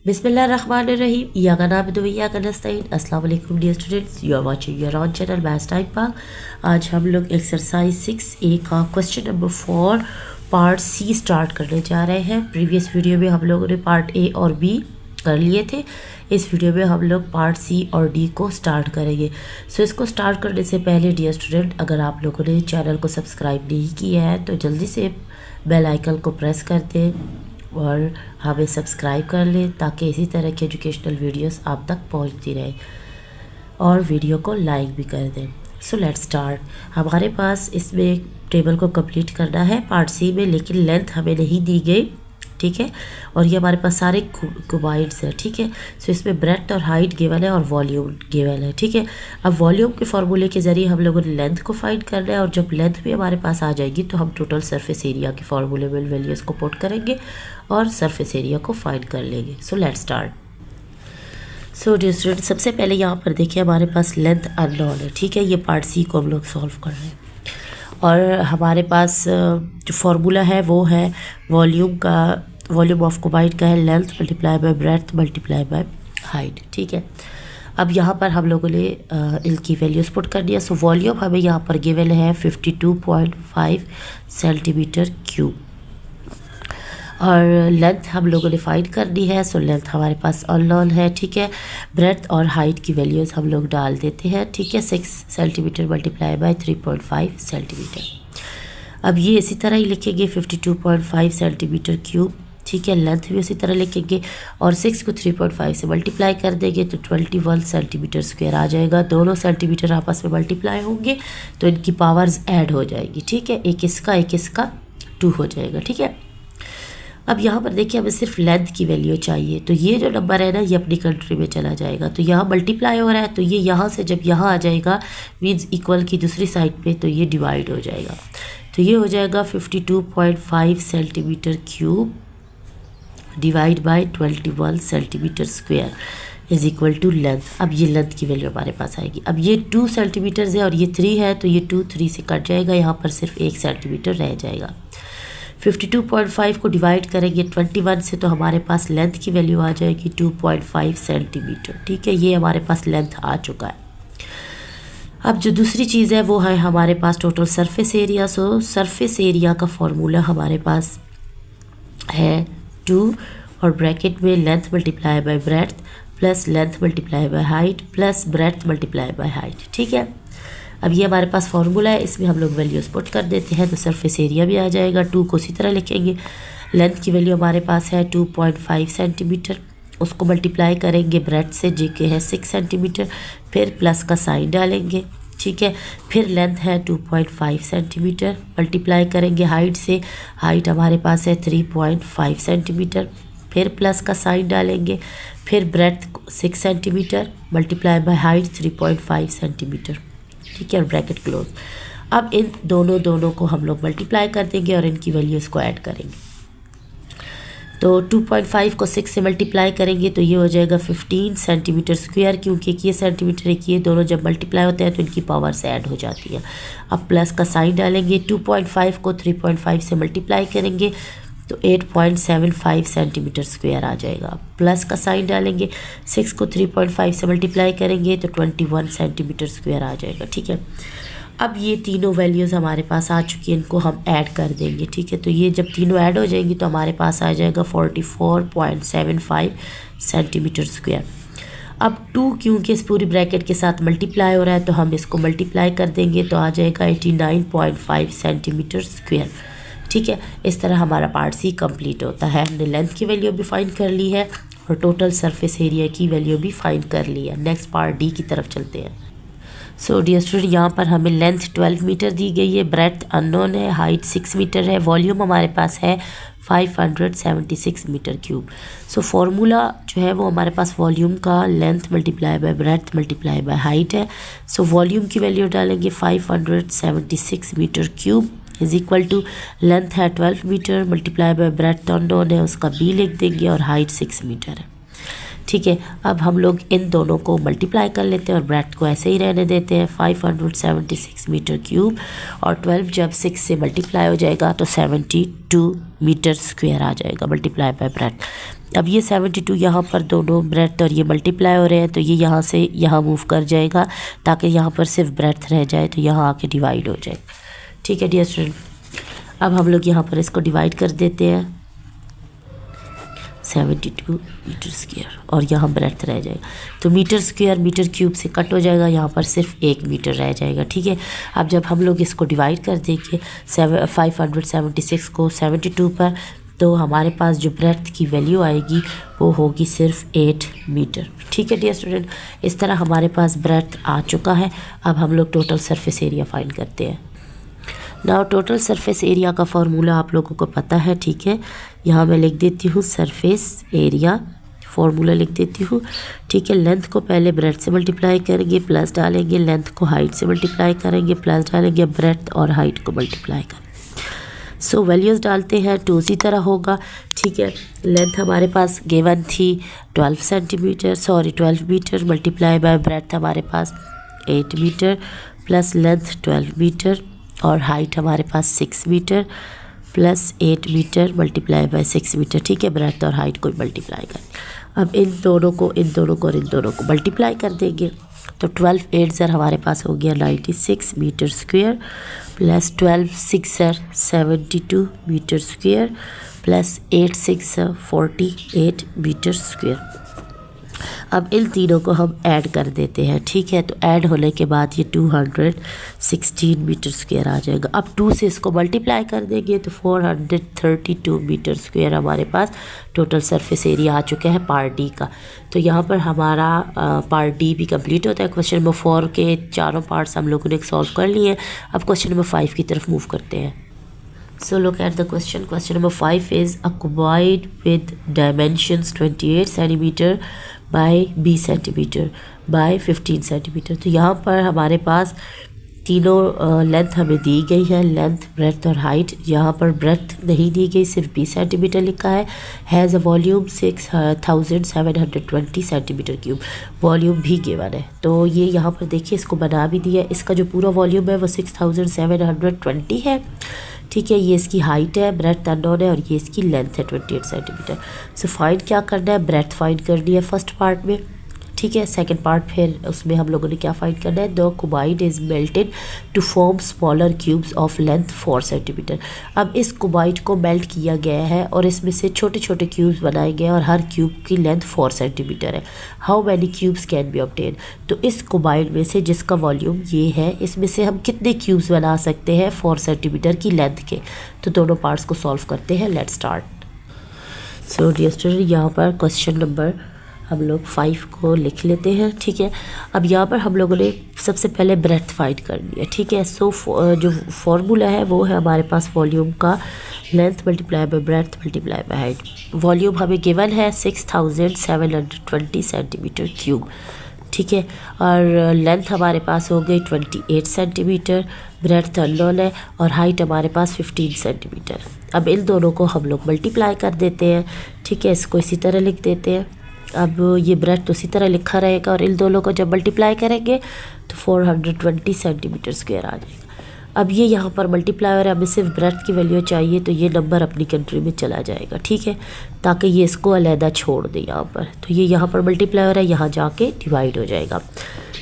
बिस्मिल्लाहिर्रहमानिर्रहीम। इय्याका नअबुदु व इय्याका नस्तईन। अस्सलाम वालेकुम dear students, you are watching your own channel maths time park. आज हम लोग एक्सरसाइज 6A का question number 4 part C start करने जा रहे हैं। प्रीवियस वीडियो में हम लोगों ने पार्ट ए और बी कर लिए थे। इस वीडियो में हम लोग पार्ट सी और डी को स्टार्ट करेंगे। सो इसको स्टार्ट करने से पहले डियर स्टूडेंट, अगर आप लोगों ने चैनल को सब्सक्राइब नहीं किया है तो जल्दी से बेल आइकन को प्रेस कर दें और हमें सब्सक्राइब कर लें ताकि इसी तरह की एजुकेशनल वीडियोस आप तक पहुंचती रहे, और वीडियो को लाइक भी कर दें। सो लेट्स स्टार्ट। हमारे पास इसमें टेबल को कंप्लीट करना है पार्ट सी में, लेकिन लेंथ हमें नहीं दी गई, ठीक है। और ये हमारे पास सारे क्यूबाइड्स हैं, ठीक है। सो इसमें ब्रेड्थ और हाइट गिवन है और वॉल्यूम गिवन है, ठीक है। अब वॉल्यूम के फार्मूले के ज़रिए हम लोगों ने लेंथ को फाइंड करना है, और जब लेंथ भी हमारे पास आ जाएगी तो हम टोटल सरफेस एरिया के फार्मूले में वैल्यूज़ को पुट करेंगे और सरफेस एरिया को फाइंड कर लेंगे। So let's start. So dear student, सबसे पहले यहाँ पर देखिए हमारे पास लेंथ अननोन है, ठीक है। ये पार्ट सी को हम लोग सॉल्व कर रहे हैं, और हमारे पास जो फार्मूला है वो है वॉल्यूम ऑफ क्यूबाइड का है length multiply by breadth multiply by height, ठीक है। अब यहाँ पर हम लोगों ने इनकी वैल्यूज़ पुट कर दिया। सो वॉल्यूम हमें यहाँ पर गिवन है 52.5 सेंटीमीटर क्यूब, और लेंथ हम लोगों ने फाइंड कर दी है। सो लेंथ हमारे पास अननोन है, ठीक है। ब्रेड्थ और हाइट की वैल्यूज़ हम लोग डाल देते हैं, ठीक है। 6 सेंटीमीटर मल्टीप्लाई बाय 3.5 सेंटीमीटर। अब ये इसी तरह ही लिखेंगे 52.5 सेंटीमीटर क्यूब, ठीक है। लेंथ भी उसी तरह लिखेंगे और 6 को 3.5 से मल्टीप्लाई कर देंगे तो 21 सेंटीमीटर स्क्वायर आ जाएगा। दोनों सेंटीमीटर आपस में मल्टीप्लाई होंगे तो इनकी पावर्स ऐड हो जाएगी, ठीक है। एक इसका 2 हो जाएगा, ठीक है। अब यहाँ पर देखिए हमें सिर्फ लेंथ की वैल्यू चाहिए, तो ये जो नंबर है ना ये अपनी कंट्री में चला जाएगा, तो यहाँ मल्टीप्लाई हो रहा है तो ये यहाँ से जब यहाँ आ जाएगा मीन्स इक्वल की दूसरी साइड पे, तो ये डिवाइड हो जाएगा। तो ये हो जाएगा 52.5 centimetre cube divide by 21 centimetre square is equal to length. अब ये लेंथ की वैल्यू हमारे पास आएगी। अब ये 2 सेंटीमीटर है और ये 3 है, तो ये 2 3 से कट जाएगा, यहाँ पर सिर्फ 1 सेंटीमीटर रह जाएगा। 52.5 को डिवाइड करेंगे 21 से तो हमारे पास लेंथ की वैल्यू आ जाएगी 2.5 सेंटीमीटर, ठीक है। ये हमारे पास लेंथ आ चुका है। अब जो दूसरी चीज़ है वो है हमारे पास total surface area. So surface area का फॉर्मूला हमारे पास है 2 और ब्रैकेट में length multiply by breadth plus length multiply by height plus breadth multiply by height, ठीक है। अब ये हमारे पास फार्मूला है, इसमें हम लोग वैल्यूज़ पुट कर देते हैं तो सरफेस एरिया भी आ जाएगा। 2 को उसी तरह लिखेंगे। लेंथ की वैल्यू हमारे पास है 2.5 सेंटीमीटर, उसको मल्टीप्लाई करेंगे ब्रेड्थ से जो कि है 6 सेंटीमीटर, फिर प्लस का साइन डालेंगे, ठीक है। फिर लेंथ है 2.5 सेंटीमीटर, मल्टीप्लाई करेंगे हाइट से, हाइट हमारे पास है 3.5 सेंटीमीटर, फिर प्लस का साइन डालेंगे, फिर breadth 6 centimetre multiply by height 3.5 centimetre, ठीक है, और ब्रैकेट क्लोज। अब इन दोनों को हम लोग मल्टीप्लाई कर देंगे और इनकी वैल्यूज़ को ऐड करेंगे। तो 2.5 को 6 से मल्टीप्लाई करेंगे तो ये हो जाएगा 15 सेंटीमीटर स्क्वायर, क्योंकि ये सेंटीमीटर एक ये दोनों जब मल्टीप्लाई होते हैं तो इनकी पावर से ऐड हो जाती है। अब प्लस का साइन डालेंगे, 2.5 को 3.5 से मल्टीप्लाई करेंगे तो 8.75 सेंटीमीटर स्क्वायर आ जाएगा। प्लस का साइन डालेंगे, 6 को 3.5 से मल्टीप्लाई करेंगे तो 21 सेंटीमीटर स्क्वायर आ जाएगा, ठीक है। अब ये तीनों वैल्यूज़ हमारे पास आ चुकी हैं, इनको हम ऐड कर देंगे, ठीक है। तो ये जब तीनों ऐड हो जाएंगी तो हमारे पास आ जाएगा 44.75 सेंटीमीटर स्क्वायर। अब 2 क्योंकि इस पूरी ब्रैकेट के साथ मल्टीप्लाई हो रहा है तो हम इसको मल्टीप्लाई कर देंगे तो आ जाएगा 89.5 सेंटीमीटर स्क्वायर, ठीक है। इस तरह हमारा पार्ट सी कंप्लीट होता है। हमने लेंथ की वैल्यू भी फाइंड कर ली है और टोटल सरफेस एरिया की वैल्यू भी फाइंड कर ली है। नेक्स्ट पार्ट डी की तरफ चलते हैं। सो डियर स्टूडेंट, यहाँ पर हमें लेंथ 12 मीटर दी गई है, ब्रेड्थ अननोन है, हाइट 6 मीटर है, वॉल्यूम हमारे पास है 576 मीटर क्यूब। सो फार्मूला जो है वो हमारे पास वॉल्यूम का length multiply by breadth multiply by height है। सो वॉल्यूम की वैल्यू डालेंगे 576 metre cube is equal to length है 12 metre multiply by breadth unknown है, उसका बी लिख देंगे, और हाइट 6 मीटर है, ठीक है। अब हम लोग इन दोनों को मल्टीप्लाई कर लेते हैं और ब्रेथ को ऐसे ही रहने देते हैं 576 मीटर क्यूब, और 12 जब 6 से मल्टीप्लाई हो जाएगा तो 72 मीटर स्क्वायर आ जाएगा मल्टीप्लाई बाय ब्रेथ। अब ये 72 यहाँ पर दोनों ब्रेथ और ये मल्टीप्लाई हो रहे हैं तो ये यहाँ से यहाँ मूव कर जाएगा ताकि यहाँ पर सिर्फ ब्रेथ रह जाए, तो यहाँ आके डिवाइड हो जाए। ठीक है डियर स्टूडेंट, अब हम लोग यहाँ पर इसको डिवाइड कर देते हैं 72 मीटर स्क्वायर और यहाँ ब्रेथ रह जाएगा, तो मीटर स्क्वायर मीटर क्यूब से कट हो जाएगा, यहाँ पर सिर्फ 1 मीटर रह जाएगा। ठीक है, अब जब हम लोग इसको डिवाइड कर देंगे 576 को 72 पर, तो हमारे पास जो ब्रेथ की वैल्यू आएगी वो होगी सिर्फ 8 मीटर। ठीक है डियर स्टूडेंट, इस तरह हमारे पास ब्रेथ आ चुका है। अब हम लोग टोटल सरफेस एरिया फाइंड करते हैं। नाउ टोटल सरफेस एरिया का फॉर्मूला आप लोगों को पता है। ठीक है, यहाँ मैं लिख देती हूँ सरफेस एरिया, फॉर्मूला लिख देती हूँ। ठीक है, लेंथ को पहले ब्रेथ से मल्टीप्लाई करेंगे, प्लस डालेंगे, लेंथ को हाइट से मल्टीप्लाई करेंगे, प्लस डालेंगे, ब्रेथ और हाइट को मल्टीप्लाई करेंगे। सो वैल्यूज़ डालते हैं तो उसी तरह होगा। ठीक है, लेंथ हमारे पास गिवन थी 12 मीटर मल्टीप्लाई बाय ब्रेथ हमारे पास 8 मीटर प्लस लेंथ 12 मीटर और हाइट हमारे पास 6 metre plus 8 metre multiply by 6 metre. ठीक है, ब्रेथ और हाइट को मल्टीप्लाई करें। अब इन दोनों को मल्टीप्लाई कर देंगे तो 12 8 सर हमारे पास हो गया 96 मीटर स्क्वायर प्लस 12 6 सर 72 मीटर स्क्वायर प्लस 8 6 सर 48 मीटर स्क्वायर। अब इन तीनों को हम ऐड कर देते हैं। ठीक है, तो ऐड होने के बाद ये 216 मीटर स्क्वायर आ जाएगा। अब 2 से इसको मल्टीप्लाई कर देंगे तो 432 मीटर स्क्वायर हमारे पास टोटल सरफेस एरिया आ चुका है पार्ट डी का। तो यहाँ पर हमारा पार्ट डी भी कंप्लीट होता है। क्वेश्चन नंबर 4 के चारों पार्ट्स हम लोगों ने सॉल्व कर लिए हैं। अब क्वेश्चन नंबर 5 की तरफ मूव करते हैं। So look at the question. Question number 5 is a cuboid with dimensions 28 centimeter by b centimeter by 15 centimeter। तो यहाँ पर हमारे पास तीनों लेंथ हमें दी गई है, लेंथ ब्रेथ और हाइट। यहाँ पर ब्रेथ नहीं दी गई, सिर्फ 20 सेंटीमीटर लिखा है। Has a volume 6720 centimetre cube, volume भी गिवन है। तो ये यहाँ पर देखिए इसको बना भी दिया है। इसका जो पूरा वॉल्यूम है वो 6720 है। ठीक है, ये इसकी हाइट है, ब्रेथ अननोन है और ये इसकी लेंथ है 28 सेंटीमीटर। सो फाइंड क्या करना है, ब्रेथ फाइंड करनी है फर्स्ट पार्ट में। ठीक है, सेकंड पार्ट फिर उसमें हम लोगों ने क्या फाइंड करना है, the cuboid is melted to form smaller cubes of length 4 centimetre. अब इस कुबाइड को मेल्ट किया गया है और इसमें से छोटे छोटे क्यूब्स बनाए गए और हर क्यूब की लेंथ 4 सेंटीमीटर है। How many cubes can be obtain, तो इस कुबाइड में से जिसका वॉल्यूम ये है, इसमें से हम कितने क्यूब्स बना सकते हैं 4 सेंटीमीटर की लेंथ के। तो दोनों पार्ट्स को सॉल्व करते हैं। Let's start. So dear student, यहाँ पर क्वेश्चन नंबर हम लोग 5 को लिख लेते हैं। ठीक है, अब यहाँ पर हम लोगों ने सबसे पहले ब्रेथ फाइंड करनी है। ठीक है, सो जो फॉर्मूला है वो है हमारे पास वॉल्यूम का length multiply by breath multiply by height. Volume हमें गिवन है 6720 सेंटीमीटर क्यूब। ठीक है, और लेंथ हमारे पास हो गई 28 सेंटीमीटर, ब्रेथ अननोन है और हाइट हमारे पास 15 सेंटीमीटर। अब इन दोनों को हम लोग मल्टीप्लाई कर देते हैं। ठीक है, इसको इसी तरह लिख देते हैं। अब ये ब्रेथ तो उसी तरह लिखा रहेगा और इन दोनों को जब मल्टीप्लाई करेंगे तो 420 सेंटीमीटर स्क्वायर आ जाएगा। अब ये यहाँ पर मल्टीप्लाई हो रहा है, हमें सिर्फ ब्रेथ की वैल्यू चाहिए तो ये नंबर अपनी कंट्री में चला जाएगा। ठीक है, ताकि ये इसको अलहदा छोड़ दे यहाँ पर। तो ये यहाँ पर मल्टीप्लाई हो रहा है, यहाँ जाके डिवाइड हो जाएगा।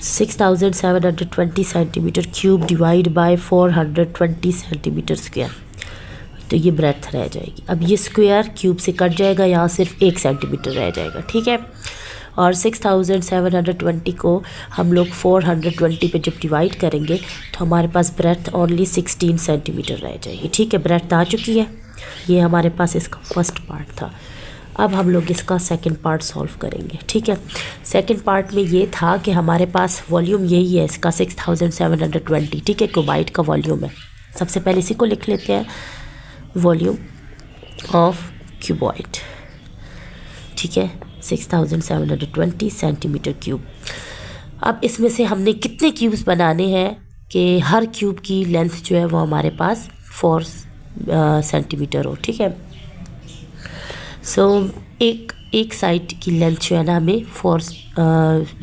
6720 centimetre cube divide bye 420 centimetre square, तो ये ब्रेथ रह जाएगी। अब ये स्क्वायर क्यूब से कट जाएगा, यहाँ सिर्फ 1 सेंटीमीटर रह जाएगा। ठीक है, और 6720 को हम लोग 420 पे जब डिवाइड करेंगे तो हमारे पास ब्रेथ ओनली 16 सेंटीमीटर रह जाएगी। ठीक है, ब्रेथ आ चुकी है। ये हमारे पास इसका फर्स्ट पार्ट था। अब हम लोग इसका सेकंड पार्ट सॉल्व करेंगे। ठीक है, सेकंड पार्ट में ये था कि हमारे पास वॉल्यूम यही है इसका 6720। ठीक है, क्यूबाइड का वॉल्यूम है। सबसे पहले इसी को लिख लेते हैं, वॉल्यूम ऑफ क्यूबॉइड। ठीक है, 6720 सेंटीमीटर क्यूब। अब इसमें से हमने कितने क्यूब्स बनाने हैं कि हर क्यूब की लेंथ जो है वो हमारे पास 4 सेंटीमीटर हो। ठीक है, सो एक एक साइड की लेंथ जो है ना हमें 4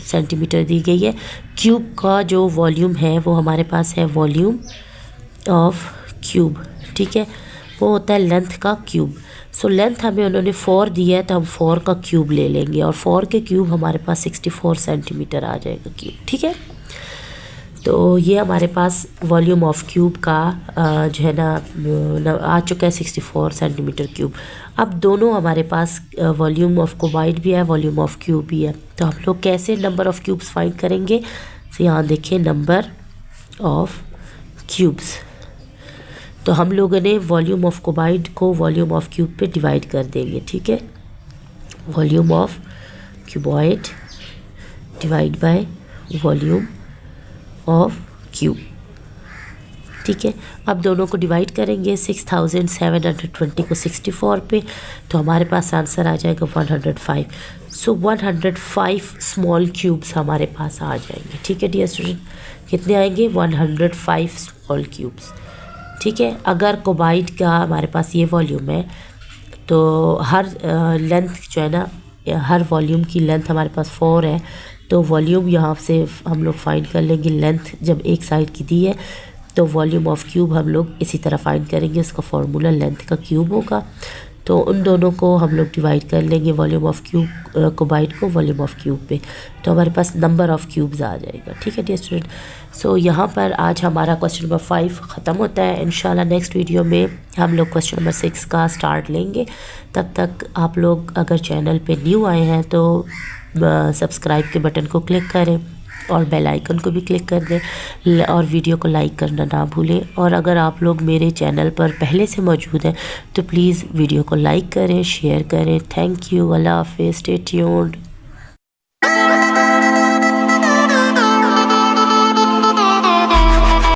सेंटीमीटर दी गई है। क्यूब का जो वॉल्यूम है वो हमारे पास है वॉल्यूम ऑफ क्यूब, ठीक है, वो होता है लेंथ का क्यूब। सो लेंथ हमें उन्होंने 4 दिया है तो हम 4 का क्यूब ले लेंगे और 4 के क्यूब हमारे पास 64 सेंटीमीटर आ जाएगा क्यूब, ठीक है। तो ये हमारे पास वॉल्यूम ऑफ क्यूब का जो है ना आ चुका है 64 सेंटीमीटर क्यूब। अब दोनों हमारे पास वॉल्यूम ऑफ कोबाइड भी है, वॉल्यूम ऑफ क्यूब भी है। तो हम लोग कैसे नंबर ऑफ़ क्यूब्स फाइंड करेंगे? तो यहाँ देखें नंबर ऑफ क्यूब्स, तो हम लोगों ने वॉल्यूम ऑफ कोबाइड को वॉल्यूम ऑफ क्यूब पे डिवाइड कर देंगे, ठीक है। Volume of cuboid divide by volume of cube, ठीक है। अब दोनों को डिवाइड करेंगे 6720 को 64 पे, तो हमारे पास आंसर आ जाएगा 105। सो 105 स्मॉल क्यूब्स हमारे पास आ जाएंगे, ठीक है डियर स्टूडेंट। कितने आएंगे? 105 स्मॉल क्यूब्स, ठीक है। अगर कोबाइड का हमारे पास ये वॉल्यूम है तो हर लेंथ जो है ना, हर वॉल्यूम की लेंथ हमारे पास 4 है, तो वॉल्यूम यहाँ से हम लोग फाइंड कर लेंगे। लेंथ जब एक साइड की दी है तो वॉल्यूम ऑफ क्यूब हम लोग इसी तरह फाइंड करेंगे, उसका फॉर्मूला लेंथ का क्यूब होगा। तो उन दोनों को हम लोग डिवाइड कर लेंगे, वॉल्यूम ऑफ क्यूब कोबाइड को वॉल्यूम ऑफ क्यूब पे, तो हमारे पास नंबर ऑफ़ क्यूब्स आ जाएगा, ठीक है डियर स्टूडेंट। सो यहाँ पर आज हमारा क्वेश्चन नंबर 5 ख़त्म होता है। इंशाल्लाह नेक्स्ट वीडियो में हम लोग क्वेश्चन नंबर 6 का स्टार्ट लेंगे। तब तक आप लोग अगर चैनल पे न्यू आए हैं तो सब्सक्राइब के बटन को क्लिक करें और बेल आइकन को भी क्लिक कर दें और वीडियो को लाइक करना ना भूलें। और अगर आप लोग मेरे चैनल पर पहले से मौजूद हैं तो प्लीज़ वीडियो को लाइक करें, शेयर करें। थैंक यू, अल्लाह हाफ़िज़, स्टे ट्यून्ड।